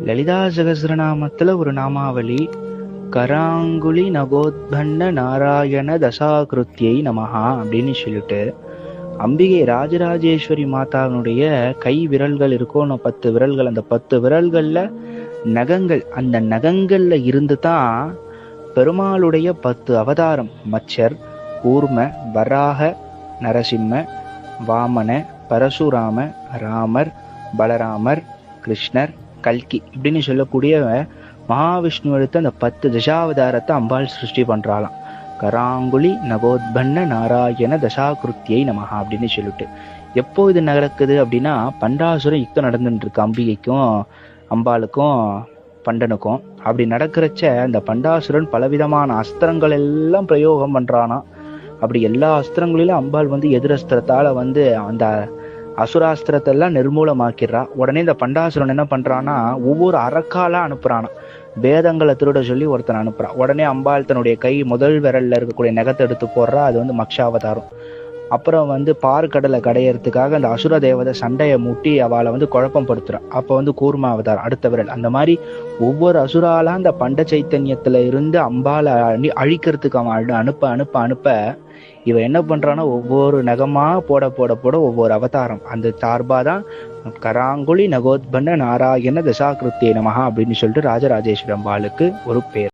லலிதா சகஸ்ரநாமத்துல ஒரு நாமாவளி, கராங்குலி நகோத்பன்ன நாராயண தசாகிருத்தியை நமஹா அப்படின்னு சொல்லிட்டு, அம்பிகை ராஜராஜேஸ்வரி மாதாவினுடைய கை விரல்கள் இருக்கும் 10 விரல்கள். அந்த 10 விரல்கள்ல நகங்கள், அந்த நகங்கள்ல இருந்து தான் பெருமாளுடைய 10 அவதாரம், மச்சர், கூர்ம, வராக, நரசிம்ம, வாமன, பரசுராம, ராமர், பலராமர், கிருஷ்ணர், கல்கி இப்படின்னு சொல்லக்கூடிய மகாவிஷ்ணு எடுத்து அந்த 10 தசாவதாரத்தை அம்பாள் சிருஷ்டி பண்றாளாம். கராங்குலி நகோத்பன்ன நாராயண தசாகிருத்தியை நமஹா அப்படின்னு சொல்லிட்டு. எப்போ இது நடக்குது அப்படின்னா, பண்டாசுரம் யுத்தம் நடந்துட்டு இருக்கு அம்பிகைக்கும் அம்பாளுக்கும் பண்டனுக்கும். அப்படி நடக்கிறச்ச அந்த பண்டாசுரன் பலவிதமான அஸ்திரங்கள் எல்லாம் பிரயோகம் பண்றானா. அப்படி எல்லா அஸ்திரங்களிலும் அம்பாள் எதிரஸ்திரத்தால அந்த அசுராஸ்திரத்தை எல்லாம் நிர்மூலமாக்கிடுறா. உடனே இந்த பண்டாசுரன் என்ன பண்றான்னா, ஒவ்வொரு அரக்காலா அனுப்புறானா. வேதங்களை திருட சொல்லி ஒருத்தன் அனுப்புறான். உடனே அம்பாள் தன்னுடைய கை முதல் விரல்ல இருக்கக்கூடிய நகத்தை எடுத்து போடுறா. அது மக்ஷாவதாரம். அப்புறம் பார்க்கடலை கடையறதுக்காக அந்த அசுர தேவதை சண்டையை மூட்டி அவளை குழப்பம் படுத்துறான். அப்போ கூர்ம அவதாரம் அடுத்த விரல். அந்த மாதிரி ஒவ்வொரு அசுராலா அந்த பண்ட சைத்தன்யத்துல இருந்து அம்பாலை அழிக்கிறதுக்கு அவன் அனுப்ப அனுப்ப அனுப்ப இவ என்ன பண்றான்னா, ஒவ்வொரு நகமா போட போட போட ஒவ்வொரு அவதாரம். அந்த சார்பாதான் கராங்குலி நகோத்பன்ன நாராயண தசாகிருத்தியை நமஹா அப்படின்னு சொல்லிட்டு ராஜராஜேஸ்வரி அம்பாளுக்கு ஒரு பேர்.